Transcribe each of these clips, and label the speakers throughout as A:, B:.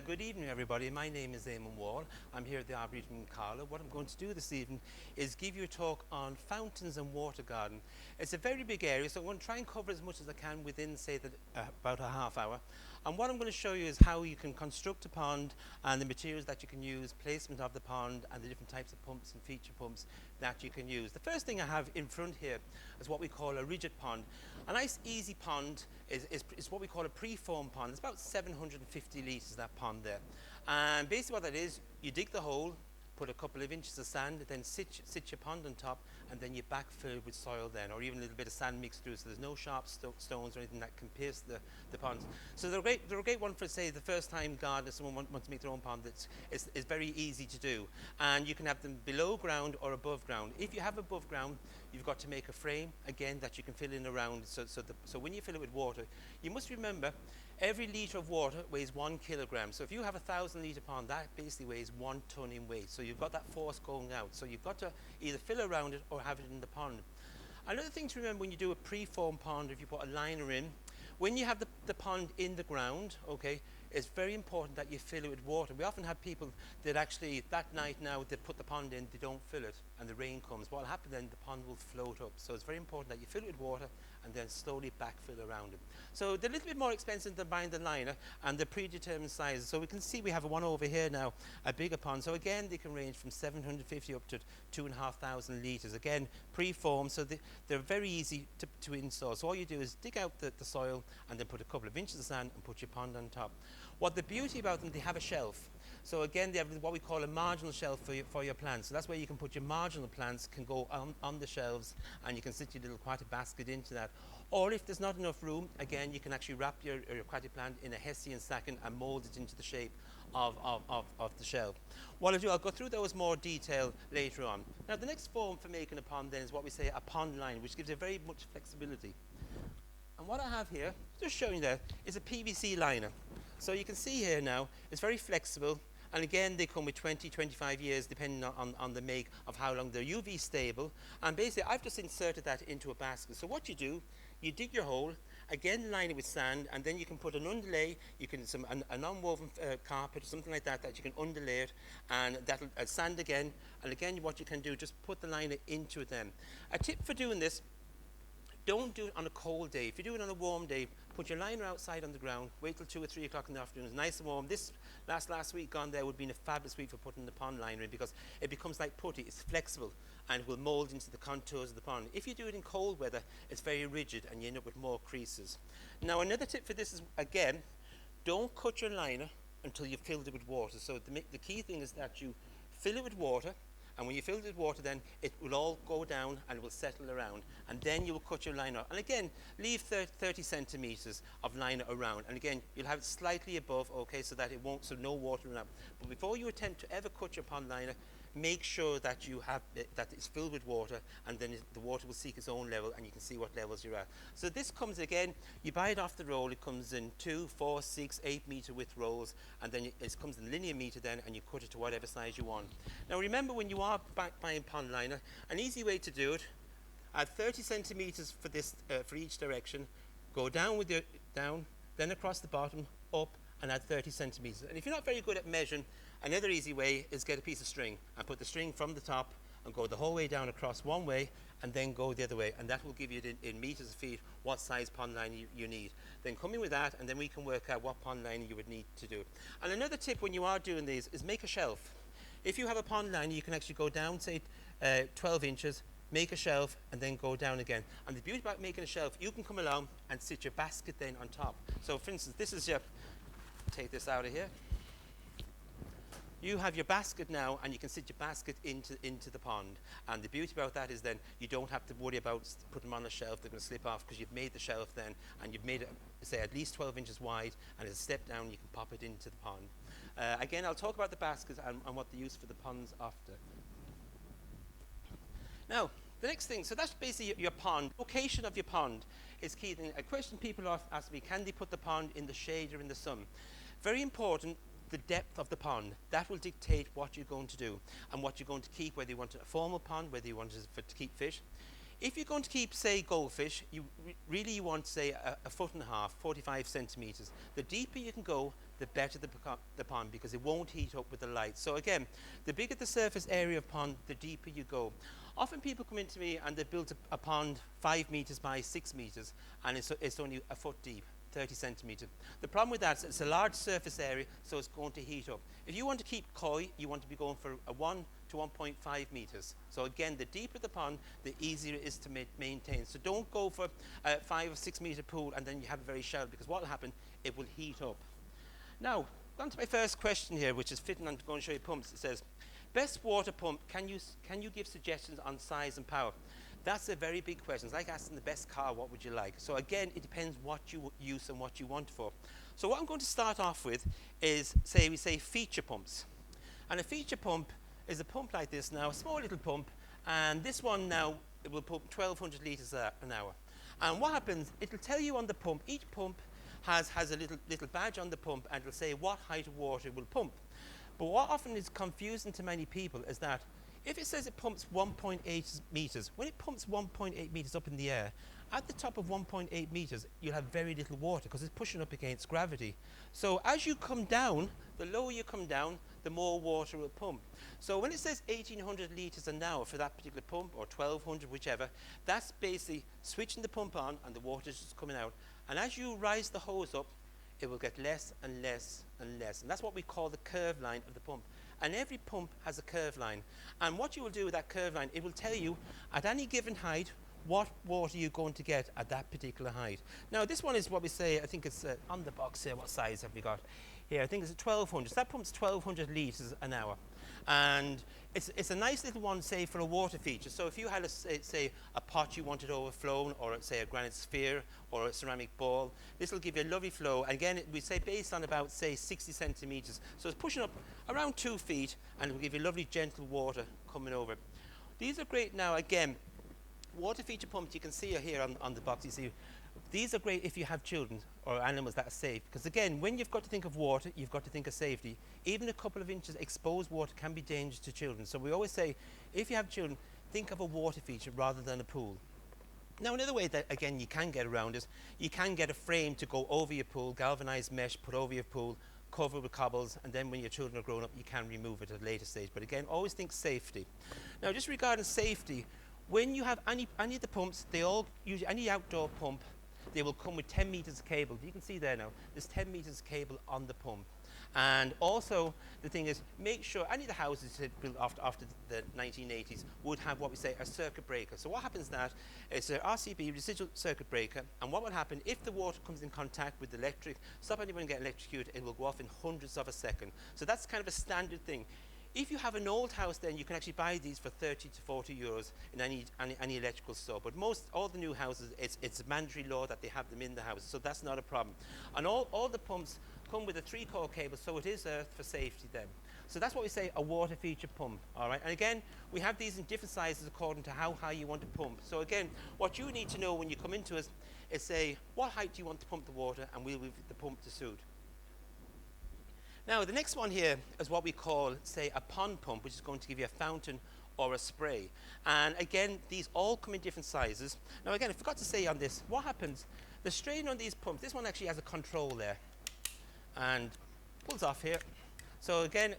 A: Good evening, everybody. My name is Eamonn Wall. I'm here at the Arboretum in Carlow. What I'm going to do this evening is give you a talk on fountains and water garden. It's a very big area, so I'm going to try and cover as much as I can within, say, about a half hour. And what I'm going to show you is how you can construct a pond and the materials that you can use, placement of the pond, and the different types of pumps and feature pumps that you can use. The first thing I have in front here is what we call a rigid pond. A nice easy pond is what we call a pre-formed pond. It's about 750 litres, that pond there. And basically what that is, you dig the hole, put a couple of inches of sand, then sit your pond on top, and then you backfill with soil then, or even a little bit of sand mixed through, so there's no sharp stones or anything that can pierce the ponds. So they're a great one for, say, the first time gardener, someone wants to make their own pond. It's very easy to do. And you can have them below ground or above ground. If you have above ground, you've got to make a frame, again, that you can fill in around. So when you fill it with water, you must remember, every litre of water weighs 1 kilogram. So if you have a 1,000 litre pond, that basically weighs 1 tonne in weight. So you've got that force going out. So you've got to either fill around it or have it in the pond. Another thing to remember when you do a pre-formed pond, if you put a liner in, when you have the pond in the ground, okay, it's very important that you fill it with water. We often have people that actually, that night now, they put the pond in, they don't fill it, and the rain comes. What will happen then, the pond will float up. So it's very important that you fill it with water and then slowly backfill around it. So they're a little bit more expensive than buying the liner, and they're predetermined sizes. So we can see we have one over here now, a bigger pond. So again, they can range from 750 up to 2,500 litres. Again, pre-formed, so they're very easy to install. So all you do is dig out the soil and then put a couple of inches of sand and put your pond on top. What the beauty about them, they have a shelf. So again, they have what we call a marginal shelf for your plants. So that's where you can put your marginal plants, can go on the shelves, and you can sit your little aquatic basket into that. Or if there's not enough room, again, you can actually wrap your aquatic plant in a hessian sacking and mold it into the shape of the shelf. What I'll do, I'll go through those more detail later on. Now, the next form for making a pond then is what we say a pond liner, which gives you very much flexibility. And what I have here, just showing you there, is a PVC liner. So you can see here now, it's very flexible. And again, they come with 20, 25 years, depending on the make of how long they're UV stable. And basically, I've just inserted that into a basket. So what you do, you dig your hole, again line it with sand, and then you can put an underlay, you can a non-woven carpet or something like that you can underlay it, and that'll sand again. And again, what you can do, just put the liner into it then. A tip for doing this, don't do it on a cold day. If you do it on a warm day, put your liner outside on the ground, wait till 2 or 3 o'clock in the afternoon. It's nice and warm. This last week gone there would have been a fabulous week for putting the pond liner in, because it becomes like putty. It's flexible and will mold into the contours of the pond. If you do it in cold weather, it's very rigid and you end up with more creases. Now, another tip for this is, again, don't cut your liner until you've filled it with water. So the key thing is that you fill it with water, and when you fill it with water, then it will all go down and it will settle around. And then you will cut your liner. And again, leave 30 centimeters of liner around. And again, you'll have it slightly above, okay, so that it won't, so no water run out. But before you attempt to ever cut your pond liner, make sure that you have that it's filled with water, and then the water will seek its own level, and you can see what levels you're at. So this comes again, you buy it off the roll. It comes in 2, 4, 6, 8 meter width rolls, and then it comes in linear meter then, and you cut it to whatever size you want. Now remember, when you are buying pond liner, an easy way to do it, add 30 centimeters for this for each direction, go down with your down, then across the bottom, up, and add 30 centimeters. And if you're not very good at measuring, another easy way is get a piece of string and put the string from the top and go the whole way down across one way, and then go the other way, and that will give you in meters of feet what size pond liner you need. Then come in with that, and then we can work out what pond liner you would need to do. And another tip when you are doing these is make a shelf. If you have a pond liner, you can actually go down, say, 12 inches, make a shelf, and then go down again. And the beauty about making a shelf, you can come along and sit your basket then on top. So for instance, this is your, take this out of here. You have your basket now, and you can sit your basket into the pond. And the beauty about that is then you don't have to worry about putting them on a shelf. They're going to slip off, because you've made the shelf then, and you've made it, say, at least 12 inches wide, and as a step down, you can pop it into the pond. Again, I'll talk about the baskets and what the use for the ponds after. Now, the next thing, so that's basically your pond. Location of your pond is key thing. A question people ask me, can they put the pond in the shade or in the sun? Very important. The depth of the pond, that will dictate what you're going to do and what you're going to keep, whether you want a formal pond, whether you want it to keep fish. If you're going to keep, say, goldfish, really you want, say, a foot and a half, 45 centimeters. The deeper you can go, the better the pond, because it won't heat up with the light. So again, the bigger the surface area of pond, the deeper you go. Often people come into me and they've built a pond 5 meters by 6 meters, and it's only a foot deep, 30 centimeters. The problem with that is it's a large surface area, so it's going to heat up. If you want to keep koi, you want to be going for a 1 to 1.5 meters. So again, the deeper the pond, the easier it is to maintain. So don't go for a 5 or 6 meter pool and then you have it very shallow, because what will happen, it will heat up. Now, on to my first question here, which is fitting on to go and show you pumps. It says, best water pump, can you give suggestions on size and power? That's a very big question. It's like asking the best car, what would you like? So again, it depends what you use and what you want for. So what I'm going to start off with is, we say feature pumps. And a feature pump is a pump like this now, a small little pump, and this one now, it will pump 1,200 litres an hour. And what happens, it'll tell you on the pump, each pump has a little badge on the pump, and it'll say what height of water it will pump. But what often is confusing to many people is that if it says it pumps 1.8 meters, when it pumps 1.8 meters up in the air, at the top of 1.8 meters, you'll have very little water because it's pushing up against gravity. So as you come down, the lower you come down, the more water will pump. So when it says 1,800 litres an hour for that particular pump, or 1,200, whichever, that's basically switching the pump on and the water is just coming out. And as you rise the hose up, it will get less and less and less. And that's what we call the curve line of the pump. And every pump has a curve line. And what you will do with that curve line, it will tell you at any given height what water you're going to get at that particular height. Now this one is what we say, I think it's on the box here, what size have we got? Here, I think it's 1,200. So that pumps 1,200 litres an hour. And it's a nice little one, say, for a water feature. So if you had, say, a pot you wanted overflown, or say a granite sphere, or a ceramic ball, this will give you a lovely flow. And again, we say based on about, say, 60 centimetres. So it's pushing up around 2 feet, and it will give you lovely gentle water coming over. These are great now, again, water feature pumps, you can see here on the box, you see, these are great if you have children or animals that are safe, because again, when you've got to think of water, you've got to think of safety. Even a couple of inches exposed water can be dangerous to children. So we always say, if you have children, think of a water feature rather than a pool. Now another way that, again, you can get around is, you can get a frame to go over your pool, galvanized mesh, put over your pool, cover with cobbles, and then when your children are grown up, you can remove it at a later stage. But again, always think safety. Now just regarding safety, when you have any of the pumps, they all use any outdoor pump, they will come with 10 meters of cable. You can see there now, there's 10 meters of cable on the pump. And also, the thing is, make sure any of the houses built after the 1980s would have what we say a circuit breaker. So what happens now is an RCB, residual circuit breaker, and what will happen if the water comes in contact with the electric, stop anyone getting electrocuted, it will go off in hundredths of a second. So that's kind of a standard thing. If you have an old house, then you can actually buy these for 30 to 40 euros in any electrical store. But all the new houses, it's a mandatory law that they have them in the house, so that's not a problem. And all the pumps come with a 3-core cable, so it is for safety then. So that's what we say a water feature pump, all right? And again, we have these in different sizes according to how high you want to pump. So again, what you need to know when you come into us is say, what height do you want to pump the water, and we'll move the pump to suit. Now, the next one here is what we call, say, a pond pump, which is going to give you a fountain or a spray. And again, these all come in different sizes. Now, again, I forgot to say on this, what happens, the strain on these pumps, this one actually has a control there and pulls off here. So again,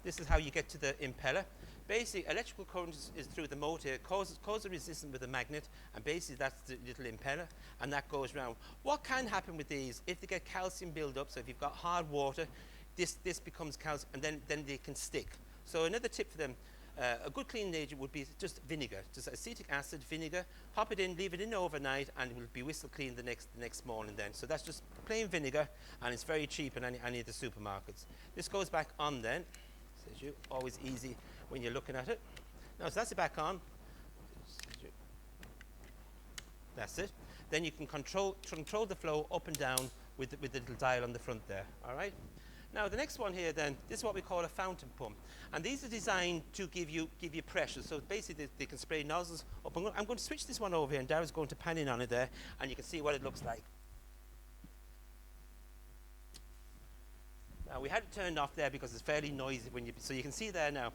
A: this is how you get to the impeller. Basically, electrical current is through the motor, causes a resistance with a magnet, and basically that's the little impeller, and that goes round. What can happen with these, if they get calcium build-up, so if you've got hard water, this becomes calcium, and then they can stick. So another tip for them, a good cleaning agent would be just vinegar, just acetic acid, vinegar, pop it in, leave it in overnight, and it will be whistle clean the next morning then. So that's just plain vinegar, and it's very cheap in any of the supermarkets. This goes back on then, says you, always easy when you're looking at it. Now, so that's it back on. That's it. Then you can control the flow up and down with the little dial on the front there, all right? Now, the next one here then, this is what we call a fountain pump. And these are designed to give you pressure. So basically, they can spray nozzles up. I'm going to switch this one over here, and Darren's going to pan in on it there, and you can see what it looks like. Now, we had it turned off there because it's fairly noisy so you can see there now.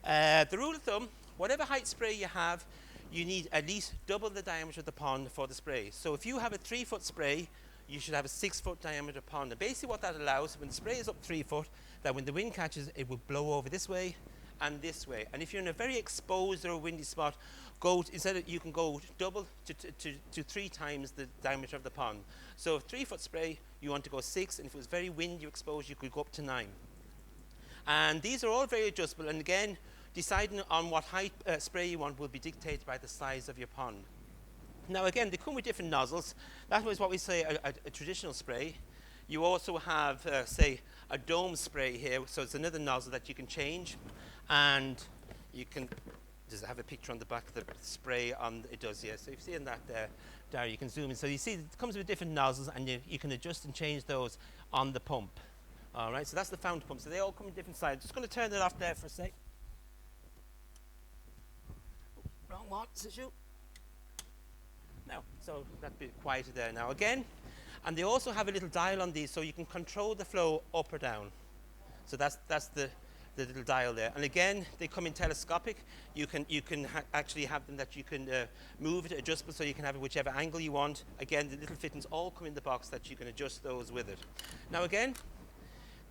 A: The rule of thumb, whatever height spray you have, you need at least double the diameter of the pond for the spray. So if you have a 3-foot spray, you should have a 6-foot diameter pond. And basically what that allows, when the spray is up 3 foot, that when the wind catches, it will blow over this way and this way. And if you're in a very exposed or windy spot, instead of, you can go double to 3 times the diameter of the pond. So 3-foot spray, you want to go 6, and if it was very windy exposed, you could go up to 9. And these are all very adjustable, and again, deciding on what height spray you want will be dictated by the size of your pond. Now again, they come with different nozzles. That was what we say a traditional spray. You also have, say, a dome spray here, so it's another nozzle that you can change, and you can just have a picture on the back of the spray on it does, yeah. So if you see in that there, you can zoom in. So you see it comes with different nozzles, and you can adjust and change those on the pump. All right, so that's the fountain pump. So they all come in different sizes. Just going to turn it off there for a sec. Wrong one, shoot. Now, so that'd be quieter there now again. And they also have a little dial on these, so you can control the flow up or down. So that's the little dial there. And again, they come in telescopic. You can actually have them that you can move it, adjustable, so you can have it whichever angle you want. Again, the little fittings all come in the box that you can adjust those with it. Now again,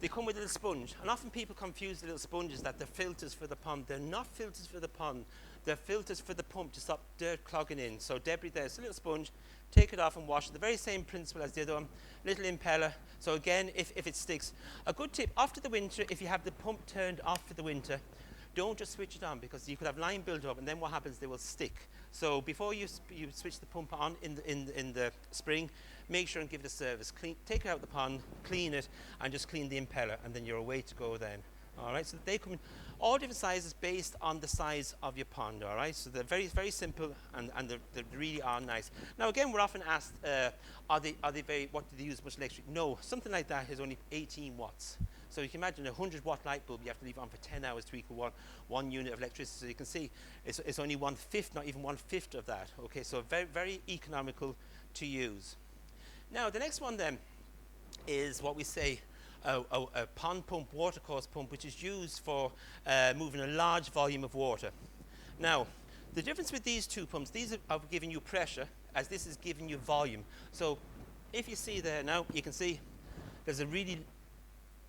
A: they come with a little sponge, and often people confuse the little sponges that they're filters for the pond. They're not filters for the pond. They're filters for the pump to stop dirt clogging in. So debris there, it's a little sponge, take it off and wash it. The very same principle as the other one, little impeller. So again, if it sticks. A good tip, after the winter, if you have the pump turned off for the winter, don't just switch it on, because you could have lime build up, and then what happens, they will stick. So before you switch the pump on in the spring, make sure and give it a service. Take it out of the pond, clean it, and just clean the impeller, and then you're away to go then. All right, so they come in all different sizes based on the size of your pond. All right, so they're very, very simple, and they really are nice. Now again, we're often asked, are they what do they use much electric? No, something like that is only 18 watts. So you can imagine a 100-watt light bulb, you have to leave on for 10 hours to equal one unit of electricity. So you can see it's only 1/5, not even 1/5 of that. Okay, so very, very economical to use. Now the next one then is what we say a pond pump, water course pump, which is used for moving a large volume of water. Now, the difference with these two pumps, these are giving you pressure, as this is giving you volume. So if you see there now, you can see there's a really,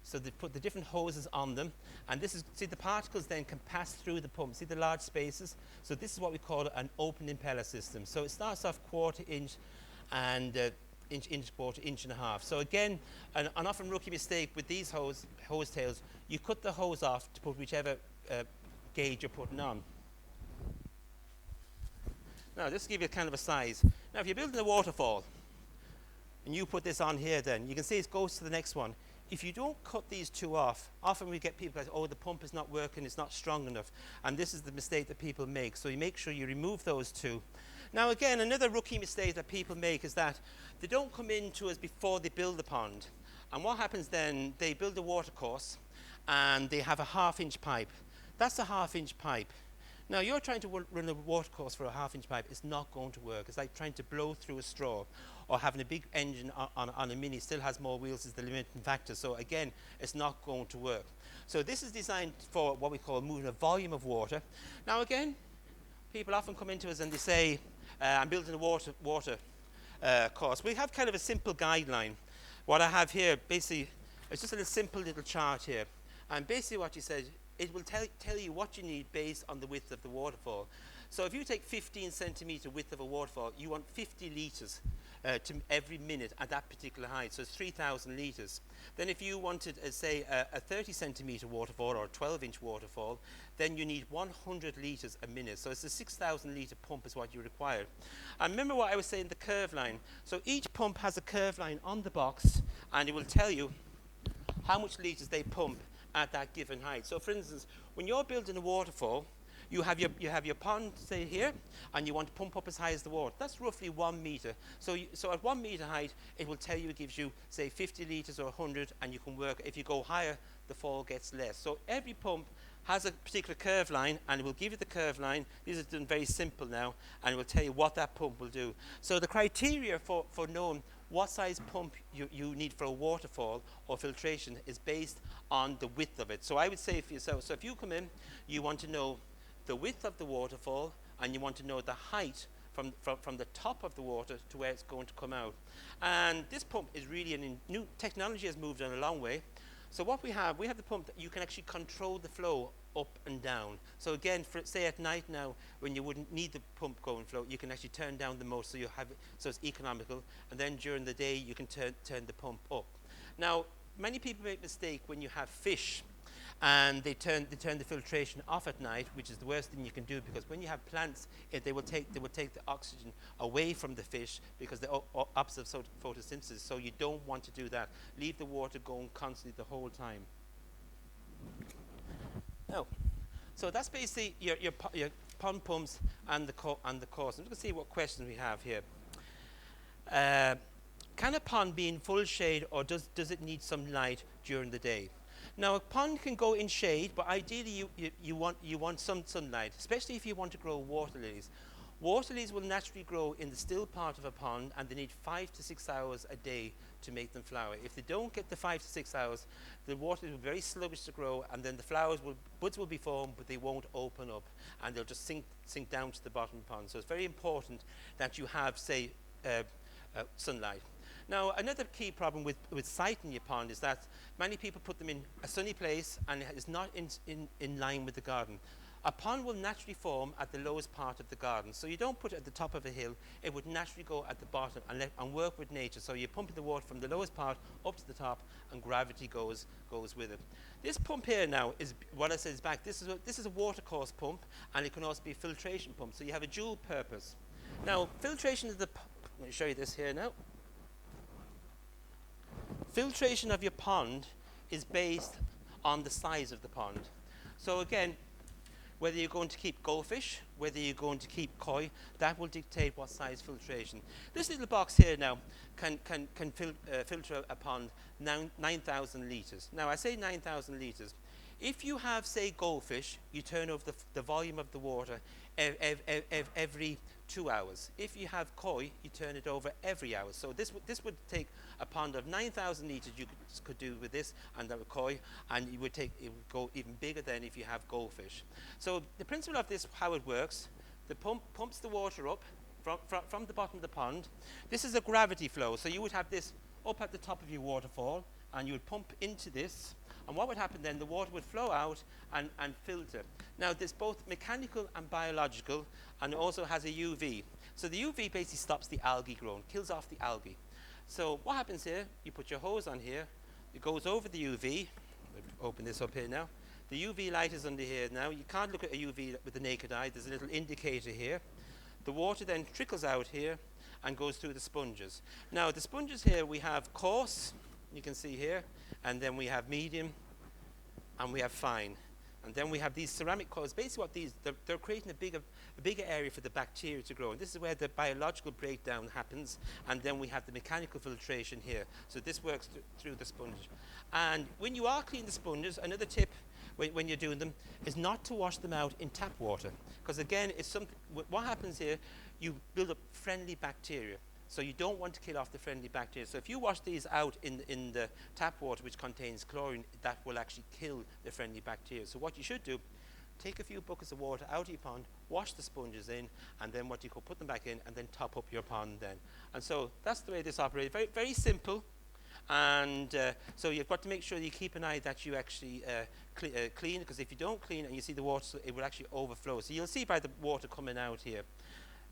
A: so they put the different hoses on them, and this is, see, the particles then can pass through the pump. See the large spaces? So this is what we call an open impeller system. So it starts off 1/4 inch and inch, quarter, inch and a half. So again, an often rookie mistake with these hose tails, you cut the hose off to put whichever gauge you're putting on. Now, just to give you kind of a size. Now, if you're building a waterfall, and you put this on here then, you can see it goes to the next one. If you don't cut these two off, often we get people like, oh, the pump is not working, it's not strong enough. And this is the mistake that people make. So you make sure you remove those two. Now again, another rookie mistake that people make is that they don't come into us before they build the pond. And what happens then, they build a water course and they have a 1/2 inch pipe. That's a 1/2 inch pipe. Now you're trying to run a water course for a 1/2 inch pipe. It's not going to work. It's like trying to blow through a straw, or having a big engine on a Mini still has more wheels is the limiting factor. So again, it's not going to work. So this is designed for what we call moving a volume of water. Now again, people often come into us and they say, I'm building a water course. We have kind of a simple guideline. What I have here, basically, it's just a simple little chart here. And basically what you said, it will tell you what you need based on the width of the waterfall. So if you take 15 centimeter width of a waterfall, you want 50 litres to every minute at that particular height. So it's 3,000 litres. Then if you wanted, say, a 30 centimeter waterfall or a 12-inch waterfall, then you need 100 litres a minute. So it's a 6,000 litre pump is what you require. And remember what I was saying, the curve line. So each pump has a curve line on the box, and it will tell you how much litres they pump at that given height. So for instance, when you're building a waterfall, you have your pond, say here, and you want to pump up as high as the water. That's roughly 1 meter. So at 1 meter height, it will tell you, it gives you, say, 50 litres or 100, and you can work. If you go higher, the fall gets less. So every pump has a particular curve line, and it will give you the curve line. These are done very simple now, and it will tell you what that pump will do. So the criteria for knowing what size pump you need for a waterfall or filtration is based on the width of it. So I would say for yourself, so if you come in, you want to know the width of the waterfall, and you want to know the height from the top of the water to where it's going to come out. And this pump is really new technology has moved on a long way. So what we have the pump that you can actually control the flow up and down. So again, for say at night now, when you wouldn't need the pump going flow, you can actually turn down the motor, so you have it, so it's economical. And then during the day, you can turn the pump up. Now, many people make a mistake when you have fish, and they turn the filtration off at night, which is the worst thing you can do, because when you have plants, they will take the oxygen away from the fish, because they're opposite of photosynthesis. So you don't want to do that. Leave the water going constantly the whole time. Now, so that's basically your pond pumps and the course. I'm just going to see what questions we have here. Can a pond be in full shade, or does it need some light during the day? Now, a pond can go in shade, but ideally you want some sunlight, especially if you want to grow water lilies. Water lilies will naturally grow in the still part of a pond, and they need 5 to 6 hours a day to make them flower. If they don't get the 5 to 6 hours, the water will be very sluggish to grow, and then the buds will be formed, but they won't open up, and they'll just sink down to the bottom of the pond. So it's very important that you have, say, sunlight. Now, another key problem with siting your pond is that many people put them in a sunny place, and it is not in line with the garden. A pond will naturally form at the lowest part of the garden. So you don't put it at the top of a hill. It would naturally go at the bottom and work with nature. So you're pumping the water from the lowest part up to the top, and gravity goes with it. This pump here now is what I said is back. This is a water course pump, and it can also be a filtration pump. So you have a dual purpose. Now, filtration is I'm going to show you this here now. Filtration of your pond is based on the size of the pond. So again, whether you're going to keep goldfish, whether you're going to keep koi, that will dictate what size filtration. This little box here now can filter a pond 9,000 litres. Now, I say 9,000 litres. If you have, say, goldfish, you turn over the volume of the water every 2 hours. If you have koi, you turn it over every hour. So this would take a pond of 9,000 litres you could do with this, and that would koi, and it would go even bigger than if you have goldfish. So the principle of this, how it works, the pump pumps the water up from the bottom of the pond. This is a gravity flow, so you would have this up at the top of your waterfall, and you would pump into this, and what would happen then, the water would flow out and filter. Now, there's both mechanical and biological, and it also has a UV. So the UV basically stops the algae growing, kills off the algae. So what happens here, you put your hose on here, it goes over the UV. Open this up here now. The UV light is under here now. You can't look at a UV with the naked eye. There's a little indicator here. The water then trickles out here and goes through the sponges. Now, the sponges here, we have coarse, you can see here, and then we have medium, and we have fine. And then we have these ceramic coils. Basically what they're creating a bigger area for the bacteria to grow. And this is where the biological breakdown happens. And then we have the mechanical filtration here. So this works through the sponge. And when you are cleaning the sponges, another tip when you're doing them is not to wash them out in tap water. Because again, what happens here, you build up friendly bacteria. So you don't want to kill off the friendly bacteria. So if you wash these out in the tap water, which contains chlorine, that will actually kill the friendly bacteria. So what you should do, take a few buckets of water out of your pond, wash the sponges in, and then put them back in, and then top up your pond then. And so that's the way this operates. Very, very simple. And so you've got to make sure you keep an eye that you actually clean it, because if you don't clean it and you see the water, it will actually overflow. So you'll see by the water coming out here.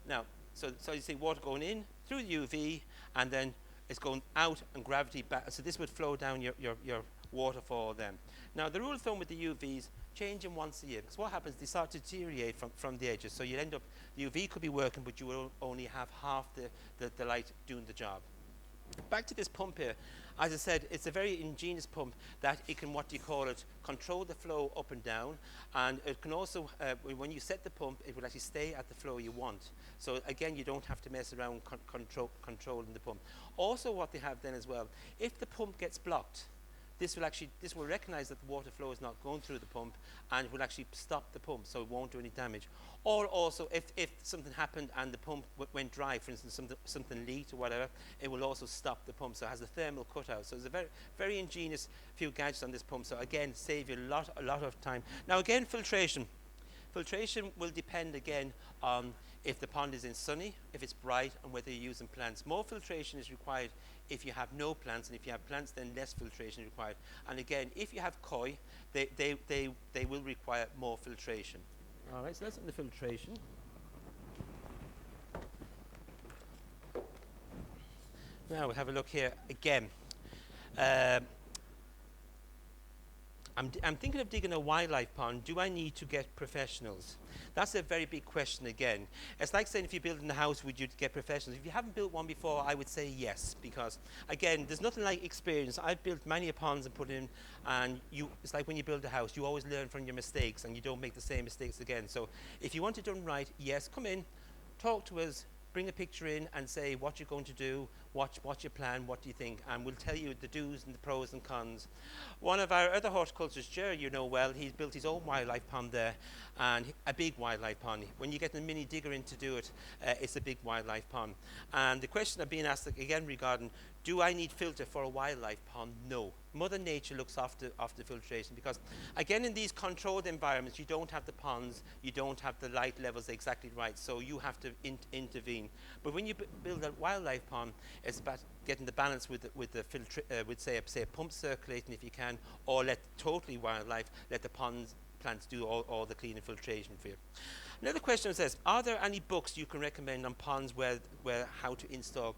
A: Now, so you see water going in through the UV, and then it's going out and gravity back. So this would flow down your waterfall then. Now, the rule of thumb with the UVs, change them once a year, because what happens, they start to deteriorate from the edges. So you'll end up, the UV could be working, but you will only have half the light doing the job. Back to this pump here. As I said, it's a very ingenious pump that it can, control the flow up and down, and it can also, when you set the pump, it will actually stay at the flow you want. So again, you don't have to mess around controlling the pump. Also, what they have then as well, if the pump gets blocked, this will recognize that the water flow is not going through the pump, and it will actually stop the pump, so it won't do any damage. Or also, if something happened and the pump went dry, for instance, something leaked or whatever, it will also stop the pump. So it has a thermal cutout. So there's a very, very ingenious few gadgets on this pump. So again, save you a lot of time. Now again, filtration. Filtration will depend again on if the pond is in sunny, if it's bright, and whether you're using plants. More filtration is required if you have no plants, and if you have plants, then less filtration is required. And again, if you have koi, they will require more filtration. All right, so that's on the filtration. Now we'll have a look here again. I'm thinking of digging a wildlife pond. Do I need to get professionals? That's a very big question again. It's like saying if you're building a house, would you get professionals? If you haven't built one before, I would say yes, because again, there's nothing like experience. I've built many ponds and put in, and it's like when you build a house, you always learn from your mistakes and you don't make the same mistakes again. So if you want it done right, yes, come in, talk to us, bring a picture in and say what you're going to do, what's your plan, what do you think, and we'll tell you the do's and the pros and cons. One of our other horticulturists, Jerry, you know well, he's built his own wildlife pond there, and a big wildlife pond. When you get a mini digger in to do it, it's a big wildlife pond. And the question I've been asked again regarding, do I need filter for a wildlife pond? No. Mother Nature looks after filtration, because again, in these controlled environments, you don't have the ponds, you don't have the light levels exactly right, so you have to intervene. But when you build a wildlife pond, it's about getting the balance with say a pump circulating if you can, or let totally wildlife, let the plants do all the clean and filtration for you. Another question says, are there any books you can recommend on ponds where how to install?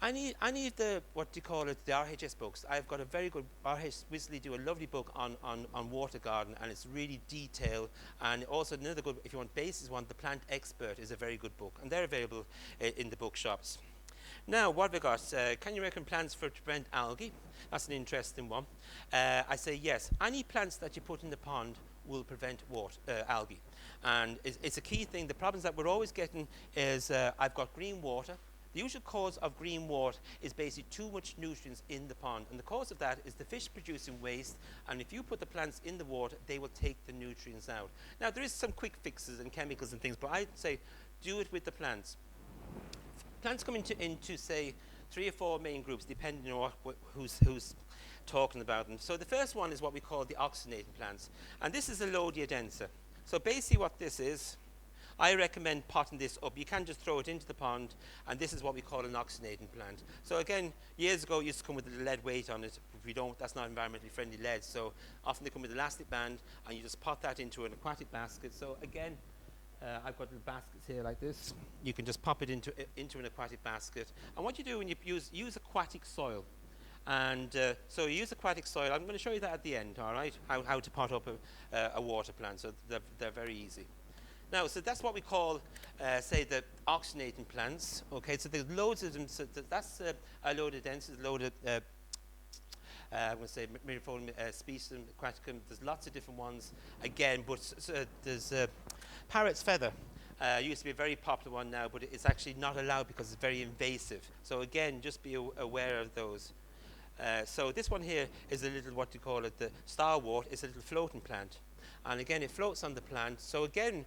A: Any of the, what do you call it, the RHS books. I've got a very good, RHS Wisley do a lovely book on water garden, and it's really detailed. And also another good, if you want basis one, The Plant Expert is a very good book, and they're available in the bookshops. Now, what have we got? Can you recommend plants to prevent algae? That's an interesting one. I say yes. Any plants that you put in the pond will prevent algae. And it's a key thing. The problems that we're always getting is I've got green water. The usual cause of green water is basically too much nutrients in the pond. And the cause of that is the fish producing waste. And if you put the plants in the water, they will take the nutrients out. Now, there is some quick fixes and chemicals and things, but I'd say do it with the plants. Plants come into say 3 or 4 main groups, depending on who's talking about them. So the first one is what we call the oxygenated plants, and this is a Lodiodensa. So basically what this is, I recommend potting this up. You can just throw it into the pond, and this is what we call an oxygenating plant. So again, years ago it used to come with a lead weight on it. If we don't, that's not environmentally friendly lead, so often they come with elastic band, and you just pot that into an aquatic basket. So again, I've got little baskets here like this. You can just pop it into an aquatic basket. And what you do when you use aquatic soil. And so you use aquatic soil. I'm going to show you that at the end, all right, how to pot up a water plant. So they're very easy. Now, so that's what we call, say, the oxygenating plants. Okay, so there's loads of them. So that's a load of dense, load of I'm going to say Myrifolium species, aquaticum. There's lots of different ones again, but there's parrot's feather. Used to be a very popular one now, but it's actually not allowed because it's very invasive. So again, just be aware of those. So this one here is a little, what do you call it, the starwort. It's a little floating plant, and again, it floats on the plant. So again,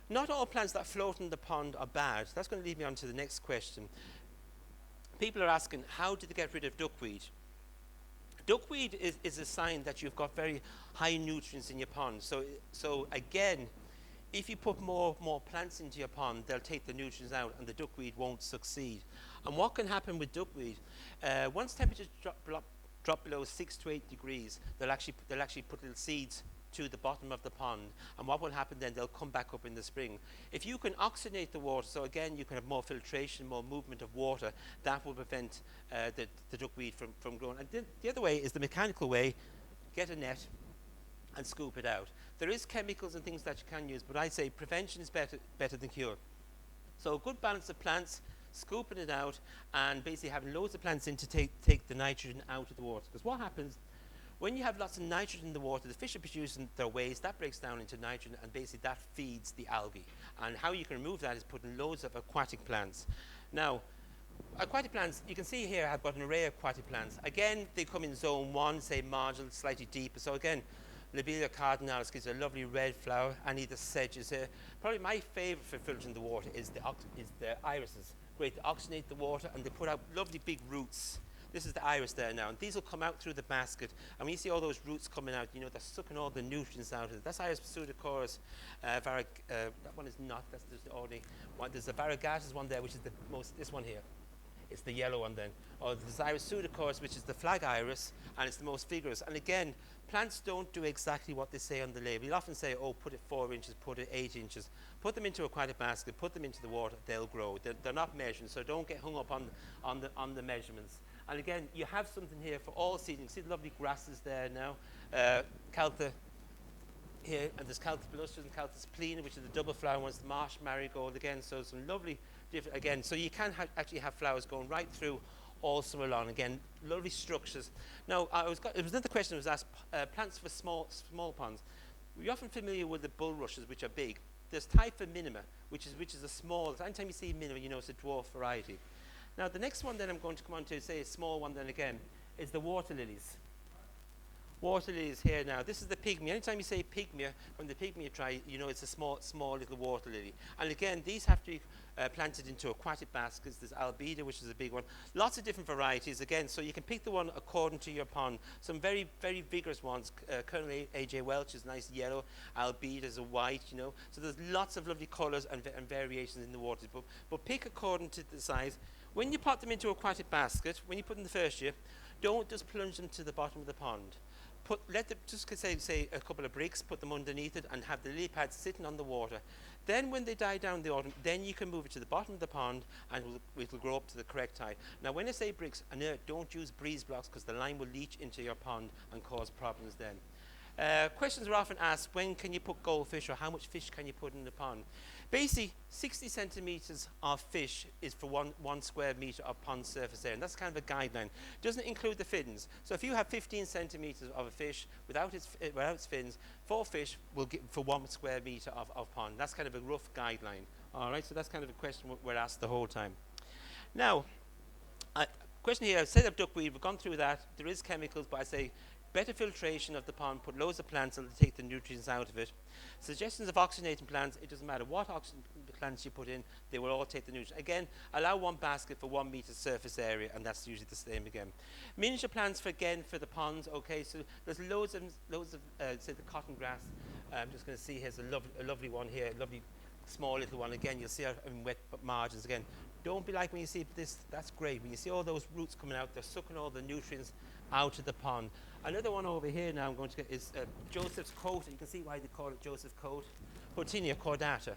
A: not all plants that float in the pond are bad. That's going to lead me on to the next question. People are asking, how do they get rid of duckweed? Duckweed is a sign that you've got very high nutrients in your pond. So again, if you put more plants into your pond, they'll take the nutrients out, and the duckweed won't succeed. And what can happen with duckweed? Once temperatures drop below 6 to 8 degrees, they'll actually put little seeds to the bottom of the pond, and what will happen then, they'll come back up in the spring. If you can oxygenate the water, so again you can have more filtration, more movement of water, that will prevent the duckweed from growing. And the other way is the mechanical way. Get a net and scoop it out. There is chemicals and things that you can use, but I say prevention is better than cure. So a good balance of plants, scooping it out, and basically having loads of plants in to take the nitrogen out of the water. Because what happens when you have lots of nitrogen in the water, the fish are producing their waste, that breaks down into nitrogen, and basically that feeds the algae. And how you can remove that is putting loads of aquatic plants. Now, aquatic plants, you can see here I've got an array of aquatic plants. Again, they come in zone 1, say marginal, slightly deeper. So again, Lobelia cardinalis gives a lovely red flower, and the sedge is here. Probably my favorite for filtering the water is the irises. Great, they oxygenate the water, and they put out lovely big roots This is the iris there now, and these will come out through the basket. And when you see all those roots coming out, you know, they're sucking all the nutrients out of it. That's iris pseudochorus. That one is not. That's just the ordinary one. There's the variegatus one there, which is the most. This one here. It's the yellow one then. Or there's iris pseudochorus, which is the flag iris, and it's the most vigorous. And again, plants don't do exactly what they say on the label. You'll often say, oh, put it 4 inches, put it 8 inches. Put them into a aquatic basket, put them into the water, they'll grow. They're not measured, so don't get hung up on the measurements. And again, you have something here for all seedlings. See the lovely grasses there now. Caltha here, and there's Caltha palustres and Caltha plena, which are the double flower ones, the marsh marigold again. So some lovely different, again, so you can actually have flowers going right through all summer long. Again, lovely structures. Now, there was another question that was asked, plants for small ponds. We're often familiar with the bulrushes, which are big. There's Typha minima, which is a small, anytime you see minima, you know it's a dwarf variety. Now, the next one that I'm going to come on to, say a small one then again, is the water lilies. Water lilies here now. This is the pygmy. Anytime you say pygmy, from the pygmy tribe, you know it's a small little water lily. And again, these have to be planted into aquatic baskets. There's albida, which is a big one. Lots of different varieties, again, so you can pick the one according to your pond. Some very, very vigorous ones. Colonel A.J. Welch is nice yellow. Albida is a white, you know. So there's lots of lovely colours and variations in the waters. But pick according to the size. When you pot them into an aquatic basket, when you put them the first year, don't just plunge them to the bottom of the pond. Let them, just say a couple of bricks, put them underneath it, and have the lily pads sitting on the water. Then when they die down in the autumn, then you can move it to the bottom of the pond, and it'll grow up to the correct height. Now, when I say bricks, don't use breeze blocks, because the lime will leach into your pond and cause problems then. Questions are often asked, when can you put goldfish, or how much fish can you put in the pond? Basically, 60 centimeters of fish is for one square meter of pond surface area, and that's kind of a guideline. Doesn't include the fins. So if you have 15 centimeters of a fish without its fins, 4 fish will get for 1 square meter of pond. That's kind of a rough guideline. All right, so that's kind of a question we're asked the whole time. Now, question here, I've said of duckweed, we've gone through that. There is chemicals, but I say better filtration of the pond, put loads of plants and take the nutrients out of it. Suggestions of oxygenating plants, it doesn't matter what plants you put in, they will all take the nutrients. Again, allow 1 basket for 1 meter surface area, and that's usually the same again. Miniature plants for the ponds, okay, so there's loads of say the cotton grass. I'm just going to see here's a lovely one here, a lovely small little one. Again, you'll see it in wet margins again. Don't be like when you see this, that's great. When you see all those roots coming out, they're sucking all the nutrients out of the pond. Another one over here now I'm going to get is Joseph's coat. You can see why they call it Joseph's coat. Hortinia cordata.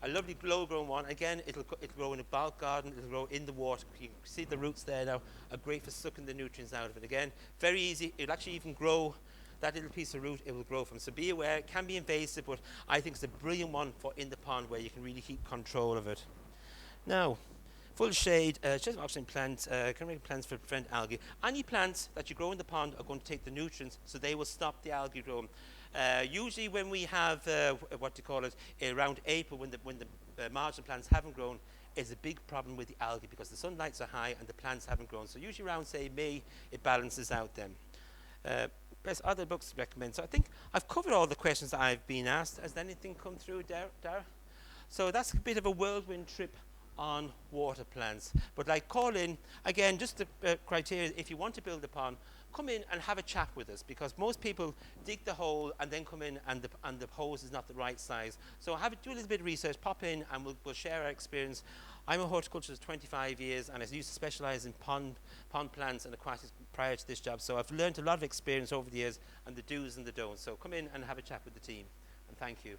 A: A lovely low-grown one. Again, it'll grow in a bulk garden. It'll grow in the water. You can see the roots there now are great for sucking the nutrients out of it. Again, very easy. It'll actually even grow, that little piece of root it will grow from. So be aware, it can be invasive, but I think it's a brilliant one for in the pond where you can really keep control of it. Now, full shade, oxygen plants, can make plants for prevent algae. Any plants that you grow in the pond are going to take the nutrients, so they will stop the algae growing. Usually when we have, around April, when the marginal plants haven't grown, is a big problem with the algae because the sunlights are high and the plants haven't grown. So usually around, say, May, it balances out then. Best other books to recommend. So I think I've covered all the questions that I've been asked. Has anything come through, Dara? So that's a bit of a whirlwind trip on water plants. But like, call in, again, just the criteria, if you want to build a pond, come in and have a chat with us, because most people dig the hole and then come in and the hose is not the right size. So do a little bit of research, pop in, and we'll share our experience. I'm a horticulturist 25 years, and I used to specialize in pond plants and aquatics prior to this job. So I've learned a lot of experience over the years and the do's and the don'ts. So come in and have a chat with the team, and thank you.